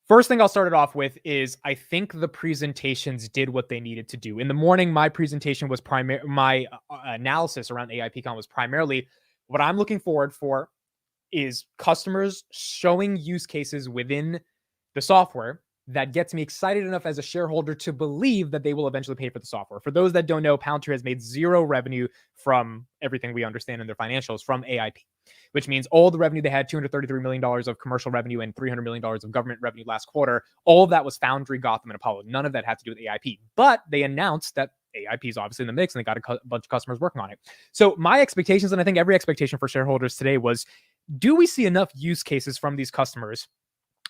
First thing I'll start it off with is I think the presentations did what they needed to do. In the morning, my presentation was my analysis around AIPCON was primarily what I'm looking forward for is customers showing use cases within the software that gets me excited enough as a shareholder to believe that they will eventually pay for the software. For those that don't know, Palantir has made zero revenue from everything we understand in their financials from AIP, which means all the revenue they had, $233 million of commercial revenue and $300 million of government revenue last quarter, all of that was Foundry, Gotham, and Apollo. None of that had to do with AIP. But they announced that AIP is obviously in the mix and they got a bunch of customers working on it. So my expectations, and I think every expectation for shareholders today was, do we see enough use cases from these customers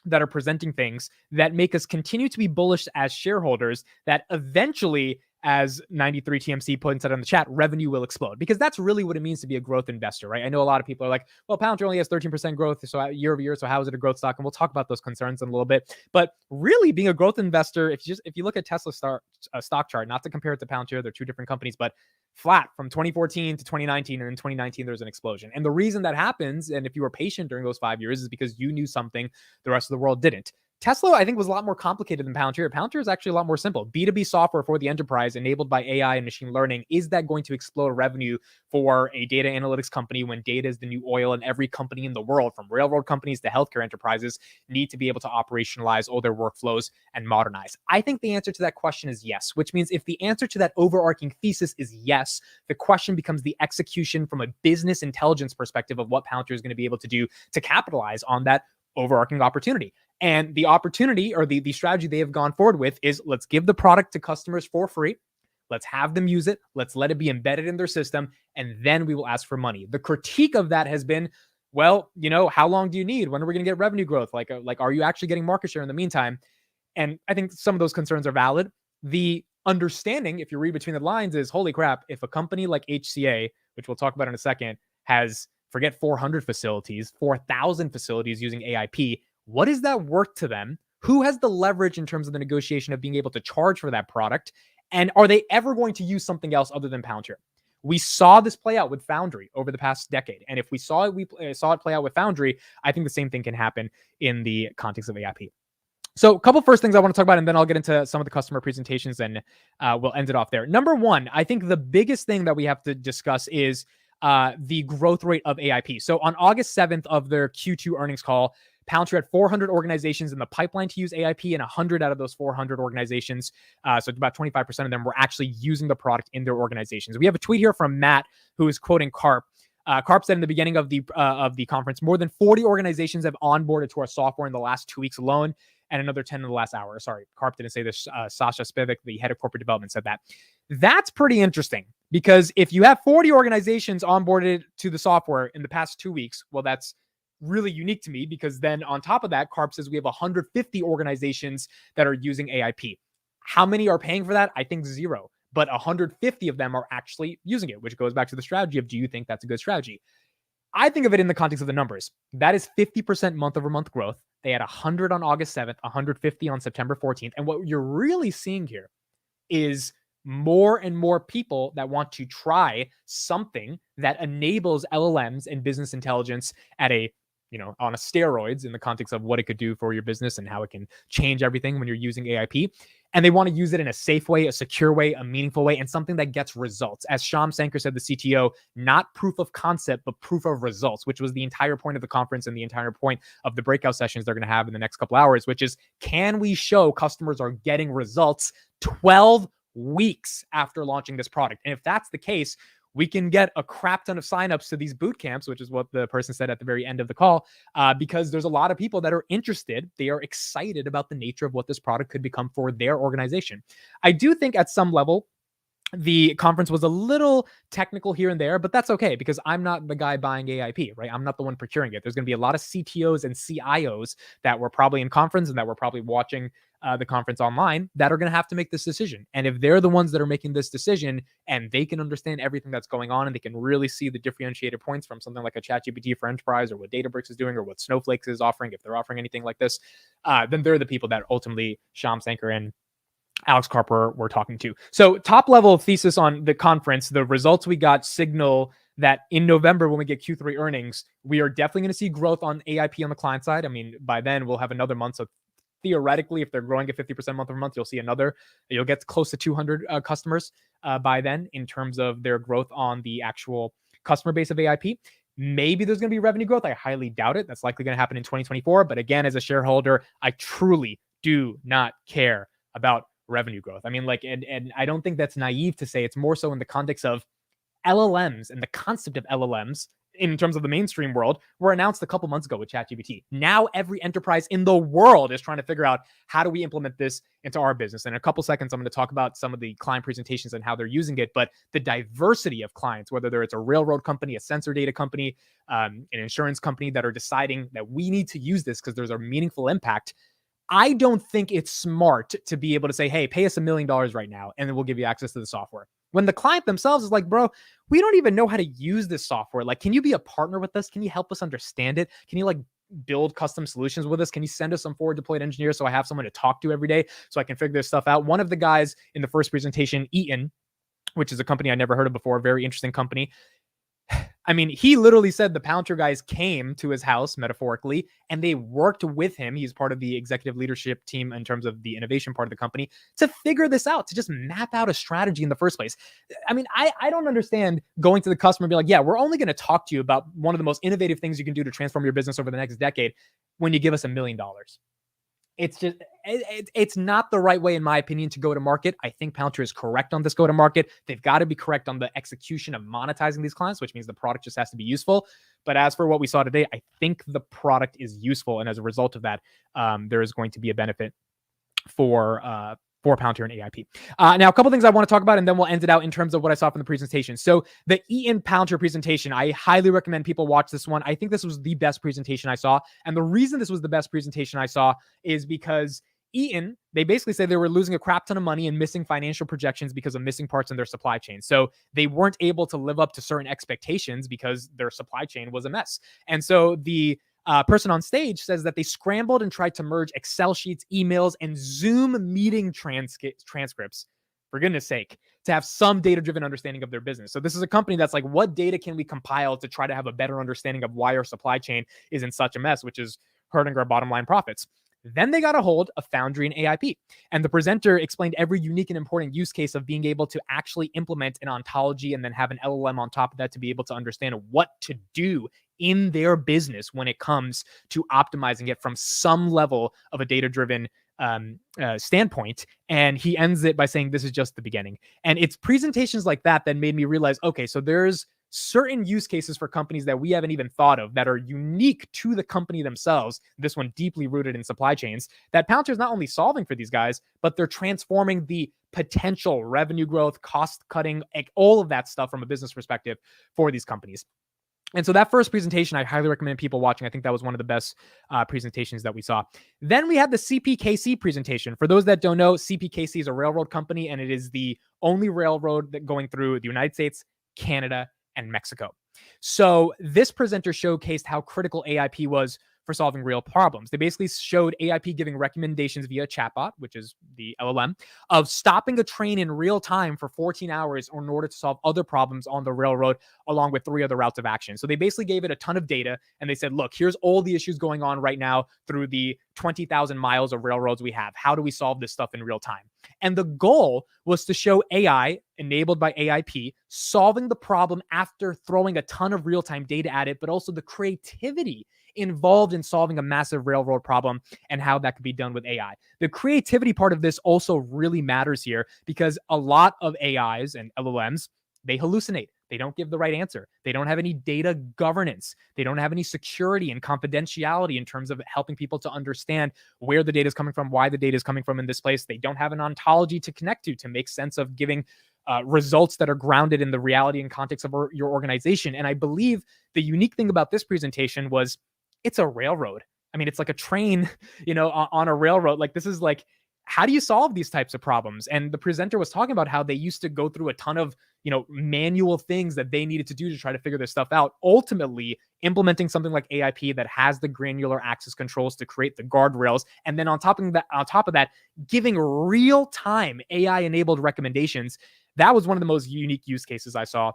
that are presenting things that make us continue to be bullish as shareholders that eventually, as 93 TMC points out in the chat, revenue will explode? Because that's really what it means to be a growth investor, right? I know a lot of people are like, well, Palantir only has 13% growth so year over year, so how is it a growth stock? And we'll talk about those concerns in a little bit. But really, being a growth investor, if you look at Tesla's stock chart, not to compare it to Palantir, they're two different companies, but flat from 2014 to 2019, and in 2019 there's an explosion. And the reason that happens, and if you were patient during those 5 years, is because you knew something the rest of the world didn't. Tesla, I think, was a lot more complicated than Palantir. Palantir is actually a lot more simple. B2B software for the enterprise enabled by AI and machine learning. Is that going to explode revenue for a data analytics company when data is the new oil, and every company in the world, from railroad companies to healthcare enterprises, need to be able to operationalize all their workflows and modernize? I think the answer to that question is yes, which means if the answer to that overarching thesis is yes, the question becomes the execution from a business intelligence perspective of what Palantir is going to be able to do to capitalize on that overarching opportunity. And the opportunity, or the strategy they have gone forward with, is let's give the product to customers for free. Let's have them use it. Let's let it be embedded in their system. And then we will ask for money. The critique of that has been, well, how long do you need? When are we going to get revenue growth? Like, are you actually getting market share in the meantime? And I think some of those concerns are valid. The understanding, if you read between the lines, is, holy crap, if a company like HCA, which we'll talk about in a second, has, forget 400 facilities, 4,000 facilities using AIP, what is that worth to them? Who has the leverage in terms of the negotiation of being able to charge for that product? And are they ever going to use something else other than Palantir? We saw this play out with Foundry over the past decade. And if we saw it play out with Foundry, I think the same thing can happen in the context of AIP. So a couple first things I want to talk about, and then I'll get into some of the customer presentations, and we'll end it off there. Number one, I think the biggest thing that we have to discuss is the growth rate of AIP. So on August 7th of their Q2 earnings call, Palantir had 400 organizations in the pipeline to use AIP, and 100 out of those 400 organizations, so about 25% of them, were actually using the product in their organizations. We have a tweet here from Matt, who is quoting Karp. Karp said in the beginning of the conference, more than 40 organizations have onboarded to our software in the last 2 weeks alone, and another 10 in the last hour. Sorry, Karp didn't say this. Sasha Spivak, the head of corporate development, said that. That's pretty interesting, because if you have 40 organizations onboarded to the software in the past 2 weeks, well, that's really unique to me, because then on top of that, Karp says we have 150 organizations that are using AIP. How many are paying for that? I think 0, but 150 of them are actually using it, which goes back to the strategy of, do you think that's a good strategy? I think of it in the context of the numbers. That is 50% month over month growth. They had 100 on August 7th, 150 on September 14th. And what you're really seeing here is more and more people that want to try something that enables LLMs and business intelligence at a, on a steroids, in the context of what it could do for your business and how it can change everything when you're using AIP. And they want to use it in a safe way, a secure way, a meaningful way, and something that gets results. As Shyam Sankar said, the CTO, not proof of concept, but proof of results, which was the entire point of the conference and the entire point of the breakout sessions they're going to have in the next couple hours, which is, can we show customers are getting results 12 weeks after launching this product? And if that's the case, we can get a crap ton of signups to these boot camps, which is what the person said at the very end of the call, because there's a lot of people that are interested. They are excited about the nature of what this product could become for their organization. I do think at some level, the conference was a little technical here and there, but that's okay, because I'm not the guy buying AIP, right? I'm not the one procuring it. There's going to be a lot of CTOs and CIOs that were probably in conference and that were probably watching the conference online that are going to have to make this decision. And if they're the ones that are making this decision and they can understand everything that's going on and they can really see the differentiated points from something like a ChatGPT for enterprise, or what Databricks is doing, or what Snowflake is offering, if they're offering anything like this, then they're the people that ultimately Shyam Sankar and Alex Carper were talking to. So top level thesis on the conference, the results we got signal that in November, when we get Q3 earnings, we are definitely going to see growth on AIP on the client side. I mean, by then we'll have another month of theoretically, if they're growing at 50% month over month, you'll get close to 200 customers by then in terms of their growth on the actual customer base of AIP. Maybe there's going to be revenue growth. I highly doubt it. That's likely going to happen in 2024. But again, as a shareholder, I truly do not care about revenue growth. I mean, like, and I don't think that's naive to say. It's more so in the context of LLMs and the concept of LLMs in terms of the mainstream world were announced a couple months ago with ChatGPT. Now every enterprise in the world is trying to figure out how do we implement this into our business. In a couple seconds, I'm going to talk about some of the client presentations and how they're using it, but the diversity of clients, whether it's a railroad company, a sensor data company, an insurance company that are deciding that we need to use this because there's a meaningful impact. I don't think it's smart to be able to say, hey, pay us $1 million right now, and then we'll give you access to the software. When the client themselves is like, bro, we don't even know how to use this software. Like, can you be a partner with us? Can you help us understand it? Can you like build custom solutions with us? Can you send us some forward deployed engineers so I have someone to talk to every day so I can figure this stuff out? One of the guys in the first presentation, Eaton, which is a company I never heard of before, very interesting company. I mean, he literally said the Palantir guys came to his house, metaphorically, and they worked with him. He's part of the executive leadership team in terms of the innovation part of the company to figure this out, to just map out a strategy in the first place. I mean, I don't understand going to the customer and be like, yeah, we're only going to talk to you about one of the most innovative things you can do to transform your business over the next decade when you give us $1 million. It's just, it's not the right way, in my opinion, to go to market. I think Palantir is correct on this go to market. They've got to be correct on the execution of monetizing these clients, which means the product just has to be useful. But as for what we saw today, I think the product is useful. And as a result of that, there is going to be a benefit for Palantir and AIP. Now, a couple things I want to talk about, and then we'll end it out in terms of what I saw from the presentation. So the Eaton Palantir presentation, I highly recommend people watch this one. I think this was the best presentation I saw. And the reason this was the best presentation I saw is because Eaton, they basically said they were losing a crap ton of money and missing financial projections because of missing parts in their supply chain. So they weren't able to live up to certain expectations because their supply chain was a mess. And so the person on stage says that they scrambled and tried to merge Excel sheets, emails, and Zoom meeting transcripts, for goodness sake, to have some data-driven understanding of their business. So this is a company that's like, what data can we compile to try to have a better understanding of why our supply chain is in such a mess, which is hurting our bottom line profits. Then they got a hold of Foundry and AIP. And the presenter explained every unique and important use case of being able to actually implement an ontology and then have an LLM on top of that to be able to understand what to do in their business when it comes to optimizing it from some level of a data-driven standpoint. And he ends it by saying, this is just the beginning. And it's presentations like that that made me realize, okay, so there's certain use cases for companies that we haven't even thought of that are unique to the company themselves, this one deeply rooted in supply chains, that Palantir is not only solving for these guys, but they're transforming the potential revenue growth, cost cutting, all of that stuff from a business perspective for these companies. And so that first presentation, I highly recommend people watching. I think that was one of the best presentations that we saw. Then we had the CPKC presentation. For those that don't know, CPKC is a railroad company, and it is the only railroad that going through the United States, Canada, and Mexico. So this presenter showcased how critical AIP was for solving real problems. They basically showed AIP giving recommendations via chatbot, which is the LLM, of stopping a train in real time for 14 hours in order to solve other problems on the railroad, along with 3 other routes of action. So they basically gave it a ton of data, and they said, look, here's all the issues going on right now through the 20,000 miles of railroads we have. How do we solve this stuff in real time? And the goal was to show AI, enabled by AIP, solving the problem after throwing a ton of real-time data at it, but also the creativity involved in solving a massive railroad problem and how that could be done with AI. The creativity part of this also really matters here because a lot of AIs and LLMs, they hallucinate. They don't give the right answer. They don't have any data governance. They don't have any security and confidentiality in terms of helping people to understand where the data is coming from, why the data is coming from in this place. They don't have an ontology to connect to make sense of giving results that are grounded in the reality and context of your organization. And I believe the unique thing about this presentation was it's a railroad. I mean, it's like a train, on a railroad. Like, this is like, how do you solve these types of problems? And the presenter was talking about how they used to go through a ton of, manual things that they needed to do to try to figure this stuff out. Ultimately, implementing something like AIP that has the granular access controls to create the guardrails. And then on top of that, giving real-time AI-enabled recommendations. That was one of the most unique use cases I saw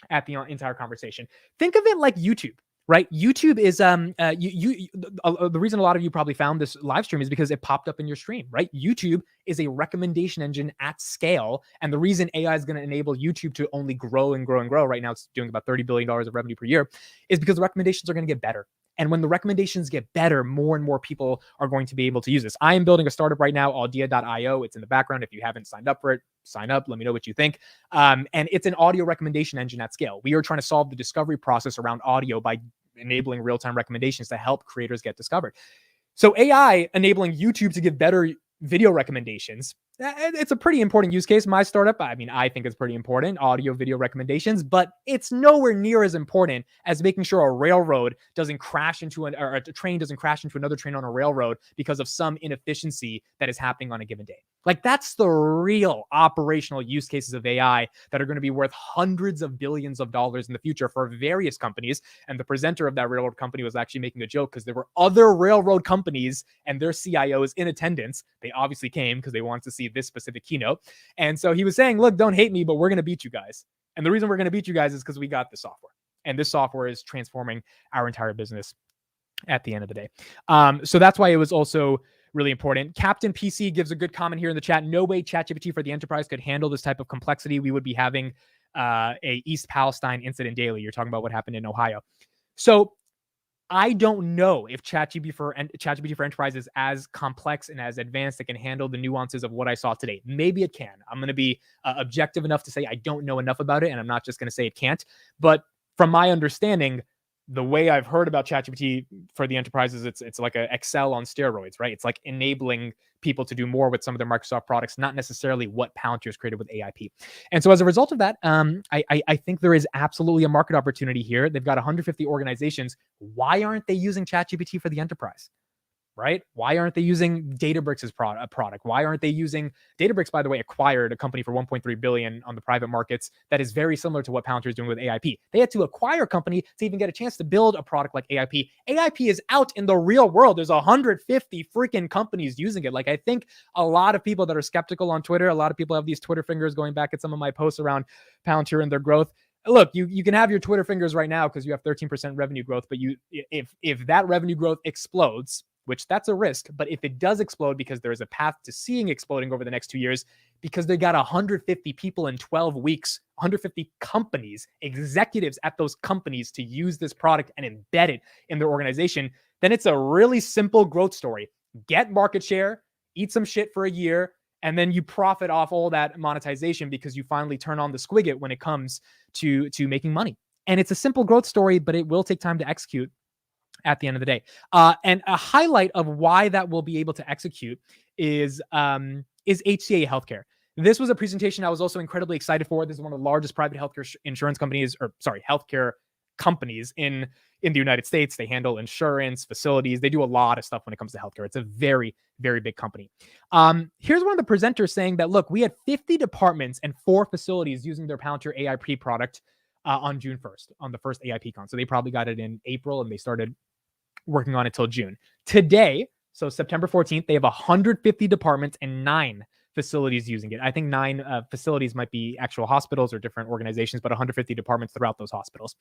at the entire conversation. Think of it like YouTube. right? YouTube is the reason a lot of you probably found this live stream is because it popped up in your stream, right? YouTube is a recommendation engine at scale, and the reason AI is going to enable YouTube to only grow and grow and grow, right now it's doing about $30 billion of revenue per year, is because the recommendations are going to get better. And when the recommendations get better, more and more people are going to be able to use this. I am building a startup right now, Audia.io. It's in the background. If you haven't signed up for it, sign up. Let me know what you think. And it's an audio recommendation engine at scale. We are trying to solve the discovery process around audio by enabling real-time recommendations to help creators get discovered. So AI enabling YouTube to give better video recommendations, it's a pretty important use case. My startup, I mean, I think it's pretty important, audio video recommendations, but it's nowhere near as important as making sure a railroad doesn't crash into or a train doesn't crash into another train on a railroad because of some inefficiency that is happening on a given day. Like, that's the real operational use cases of AI that are going to be worth hundreds of billions of dollars in the future for various companies. And the presenter of that railroad company was actually making a joke because there were other railroad companies and their CIOs in attendance. They obviously came because they wanted to see this specific keynote. And so he was saying, look, don't hate me, but we're going to beat you guys. And the reason we're going to beat you guys is because we got the software. And this software is transforming our entire business at the end of the day. So that's why it was also really important. Captain PC gives a good comment here in the chat. No way ChatGPT for the enterprise could handle this type of complexity. We would be having a East Palestine incident daily. You're talking about what happened in Ohio. So I don't know if ChatGPT for Enterprise is as complex and as advanced that can handle the nuances of what I saw today. Maybe it can. I'm going to be objective enough to say I don't know enough about it, and I'm not just going to say it can't. But from my understanding, the way I've heard about ChatGPT for the enterprises, it's like an Excel on steroids, right? It's like enabling people to do more with some of their Microsoft products, not necessarily what Palantir has created with AIP. And so as a result of that, I think there is absolutely a market opportunity here. They've got 150 organizations. Why aren't they using ChatGPT for the enterprise? Right? Why aren't they using Databricks' product? Why aren't they using Databricks, by the way, acquired a company for $1.3 billion on the private markets that is very similar to what Palantir is doing with AIP. They had to acquire a company to even get a chance to build a product like AIP. AIP is out in the real world. There's 150 freaking companies using it. Like, I think a lot of people that are skeptical on Twitter, a lot of people have these Twitter fingers going back at some of my posts around Palantir and their growth. Look, you can have your Twitter fingers right now because you have 13% revenue growth, but if that revenue growth explodes, which that's a risk, but if it does explode, because there is a path to seeing exploding over the next 2 years, because they got 150 people in 12 weeks, 150 companies, executives at those companies to use this product and embed it in their organization, then it's a really simple growth story. Get market share, eat some shit for a year, and then you profit off all that monetization because you finally turn on the spigot when it comes to making money. And it's a simple growth story, but it will take time to execute at the end of the day. And a highlight of why that will be able to execute is HCA Healthcare. This was a presentation I was also incredibly excited for. This is one of the largest private healthcare healthcare companies in the United States. They handle insurance, facilities. They do a lot of stuff when it comes to healthcare. It's a very, very big company. Here's one of the presenters saying that, look, we had 50 departments and 4 facilities using their Palantir AIP product on June 1st, on the first AIPCon. So they probably got it in April and they started working on it till June. Today, so September 14th, they have 150 departments and 9 facilities using it. I think 9 facilities might be actual hospitals or different organizations, but 150 departments throughout those hospitals.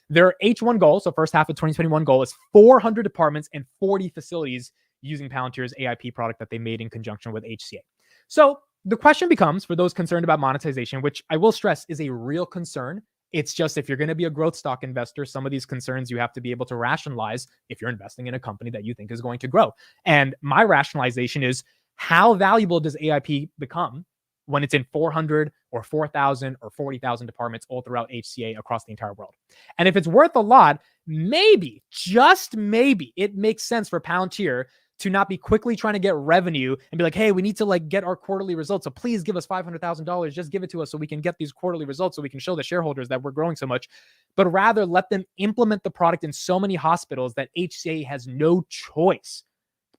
Their H1 goal, so first half of 2021 goal, is 400 departments and 40 facilities using Palantir's AIP product that they made in conjunction with HCA. So the question becomes, for those concerned about monetization, which I will stress is a real concern. It's just, if you're going to be a growth stock investor, some of these concerns you have to be able to rationalize if you're investing in a company that you think is going to grow. And my rationalization is, how valuable does AIP become when it's in 400 or 4,000 or 40,000 departments all throughout HCA across the entire world? And if it's worth a lot, maybe, just maybe, it makes sense for Palantir to not be quickly trying to get revenue and be like, hey, we need to get our quarterly results. So please give us $500,000. Just give it to us so we can get these quarterly results, so we can show the shareholders that we're growing so much. But rather let them implement the product in so many hospitals that HCA has no choice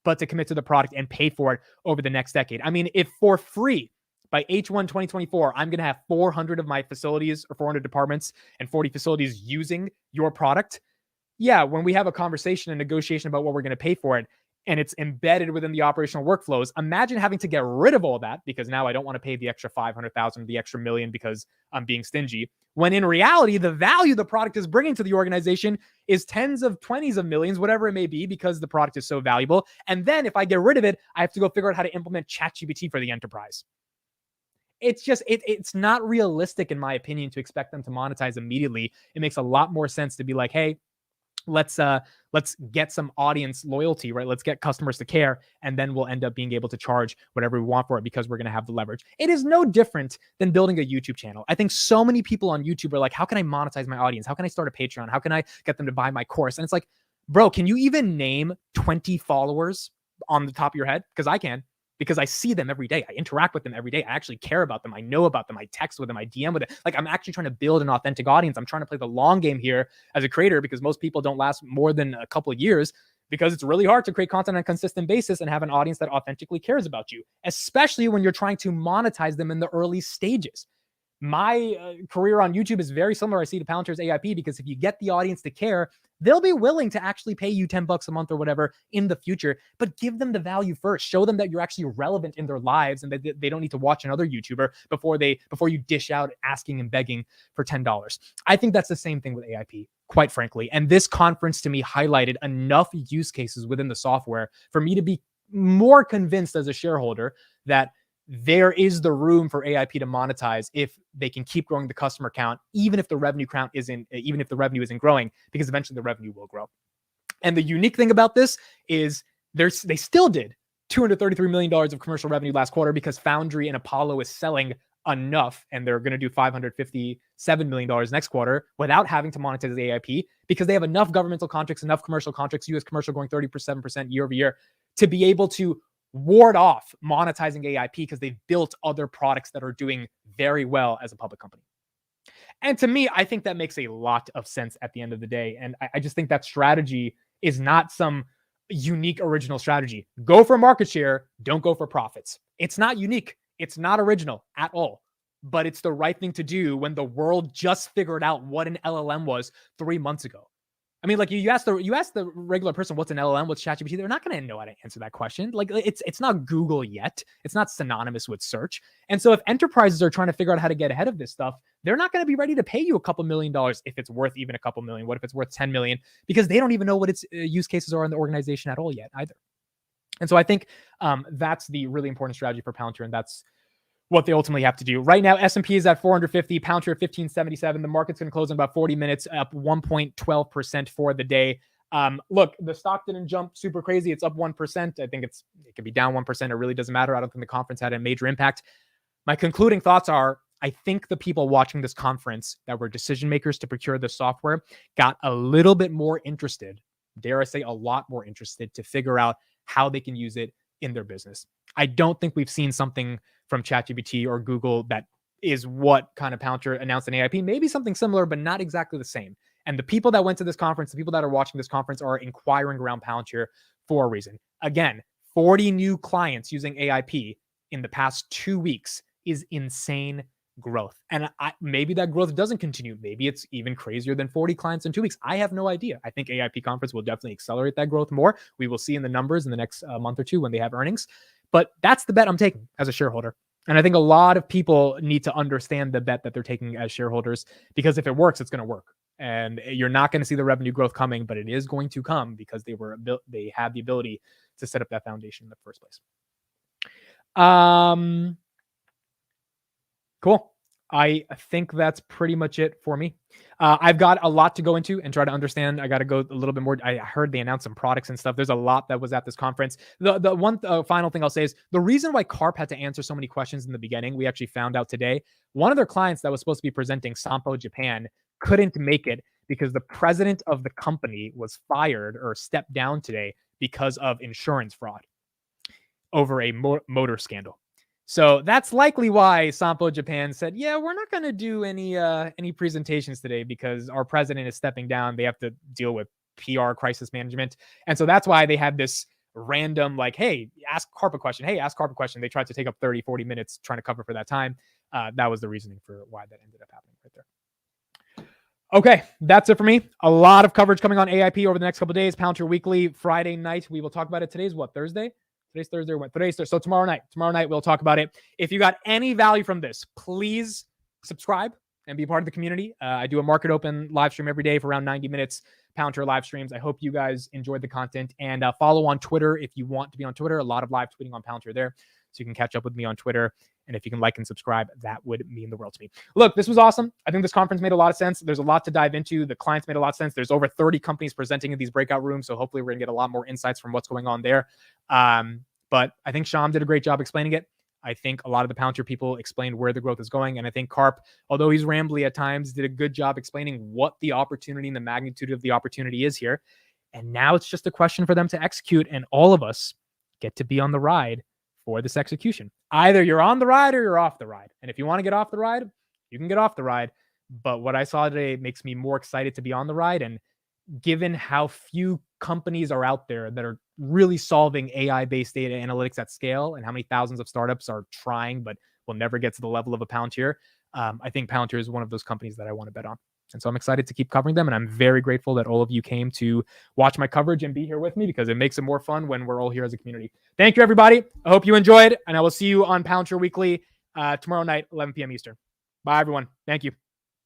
but to commit to the product and pay for it over the next decade. I mean, if for free by H1 2024, I'm going to have 400 of my facilities or 400 departments and 40 facilities using your product. Yeah, when we have a conversation and negotiation about what we're going to pay for it, and it's embedded within the operational workflows. Imagine having to get rid of all that because now I don't want to pay the extra 500,000, the extra million because I'm being stingy. When in reality, the value the product is bringing to the organization is tens of 20s of millions, whatever it may be, because the product is so valuable. And then if I get rid of it, I have to go figure out how to implement ChatGPT for the enterprise. It's just, it's not realistic, in my opinion, to expect them to monetize immediately. It makes a lot more sense to be like, hey, let's get some audience loyalty, right? Let's get customers to care, and then we'll end up being able to charge whatever we want for it because we're going to have the leverage. It is no different than building a YouTube channel. I think so many people on YouTube are like, how can I monetize my audience? How can I start a Patreon? How can I get them to buy my course? And it's like, bro, can you even name 20 followers on the top of your head? Because I can. Because I see them every day. I interact with them every day. I actually care about them. I know about them. I text with them. I DM with them. Like, I'm actually trying to build an authentic audience. I'm trying to play the long game here as a creator, because most people don't last more than a couple of years, because it's really hard to create content on a consistent basis and have an audience that authentically cares about you, especially when you're trying to monetize them in the early stages. My career on YouTube is very similar, I see, to Palantir's AIP, because if you get the audience to care, they'll be willing to actually pay you $10 a month or whatever in the future, but give them the value first. Show them that you're actually relevant in their lives and that they don't need to watch another YouTuber before you dish out asking and begging for $10. I think that's the same thing with AIP, quite frankly. And this conference to me highlighted enough use cases within the software for me to be more convinced as a shareholder that there is the room for AIP to monetize if they can keep growing the customer count, even if the revenue isn't growing, because eventually the revenue will grow. And the unique thing about this is they still did $233 million of commercial revenue last quarter, because Foundry and Apollo is selling enough, and they're going to do $557 million next quarter without having to monetize the AIP, because they have enough governmental contracts, enough commercial contracts, US commercial growing 37% year over year, to be able to ward off monetizing AIP, because they've built other products that are doing very well as a public company. And to me, I think that makes a lot of sense at the end of the day. And I just think that strategy is not some unique original strategy. Go for market share, don't go for profits. It's not unique. It's not original at all. But it's the right thing to do when the world just figured out what an LLM was 3 months ago. I mean, like, you ask the regular person, what's an LLM, what's ChatGPT? They're not going to know how to answer that question. Like, it's not Google yet. It's not synonymous with search. And so if enterprises are trying to figure out how to get ahead of this stuff, they're not going to be ready to pay you a couple $1 million if it's worth even a couple million. What if it's worth 10 million? Because they don't even know what its use cases are in the organization at all yet either. And so I think that's the really important strategy for Palantir, and that's what they ultimately have to do. Right now, S&P is at 450, Palantir at 1577. The market's going to close in about 40 minutes, up 1.12% for the day. Look, the stock didn't jump super crazy. It's up 1%. I think it could be down 1%. It really doesn't matter. I don't think the conference had a major impact. My concluding thoughts are, I think the people watching this conference that were decision makers to procure the software got a little bit more interested, dare I say a lot more interested, to figure out how they can use it in their business. I don't think we've seen something from ChatGPT or Google that is what kind of Palantir announced in AIP. Maybe something similar, but not exactly the same. And the people that went to this conference, the people that are watching this conference, are inquiring around Palantir for a reason. Again, 40 new clients using AIP in the past 2 weeks is insane growth. And maybe that growth doesn't continue. Maybe it's even crazier than 40 clients in 2 weeks. I have no idea. I think AIP conference will definitely accelerate that growth more. We will see in the numbers in the next month or two when they have earnings. But that's the bet I'm taking as a shareholder. And I think a lot of people need to understand the bet that they're taking as shareholders, because if it works, it's going to work. And you're not going to see the revenue growth coming, but it is going to come because they have the ability to set up that foundation in the first place. Cool. I think that's pretty much it for me. I've got a lot to go into and try to understand. I got to go a little bit more. I heard they announced some products and stuff. There's a lot that was at this conference. The one final thing I'll say is the reason why Carp had to answer so many questions in the beginning, we actually found out today. One of their clients that was supposed to be presenting, Sampo Japan, couldn't make it because the president of the company was fired or stepped down today because of insurance fraud over a motor scandal. So that's likely why Sampo Japan said, yeah, we're not going to do any presentations today because our president is stepping down. They have to deal with PR crisis management. And so that's why they had this random, like, hey, ask Carp a question. Hey, ask Carp a question. They tried to take up 30, 40 minutes trying to cover for that time. That was the reasoning for why that ended up happening right there. Okay, that's it for me. A lot of coverage coming on AIP over the next couple of days. Palantir Weekly, Friday night. We will talk about it. Today's what? Thursday? Today's Thursday. What? Today's Thursday. So tomorrow night. Tomorrow night, we'll talk about it. If you got any value from this, please subscribe and be part of the community. I do a market open live stream every day for around 90 minutes. Palantir live streams. I hope you guys enjoyed the content, and follow on Twitter if you want to be on Twitter. A lot of live tweeting on Palantir there, so you can catch up with me on Twitter. And if you can like and subscribe, that would mean the world to me. Look, this was awesome. I think this conference made a lot of sense. There's a lot to dive into. The clients made a lot of sense. There's over 30 companies presenting in these breakout rooms, so hopefully we're gonna get a lot more insights from what's going on there. But I think Sham did a great job explaining it. I think a lot of the Palantir people explained where the growth is going. And I think Karp, although he's rambly at times, did a good job explaining what the opportunity and the magnitude of the opportunity is here. And now it's just a question for them to execute. And all of us get to be on the ride for this execution. Either you're on the ride or you're off the ride. And if you want to get off the ride, you can get off the ride. But what I saw today makes me more excited to be on the ride. And given how few companies are out there that are really solving AI-based data analytics at scale, and how many thousands of startups are trying but will never get to the level of a Palantir, I think Palantir is one of those companies that I want to bet on. And so I'm excited to keep covering them, and I'm very grateful that all of you came to watch my coverage and be here with me, because it makes it more fun when we're all here as a community. Thank you, everybody. I hope you enjoyed, and I will see you on Palantir Weekly tomorrow night, 11 p.m. Eastern. Bye, everyone. Thank you.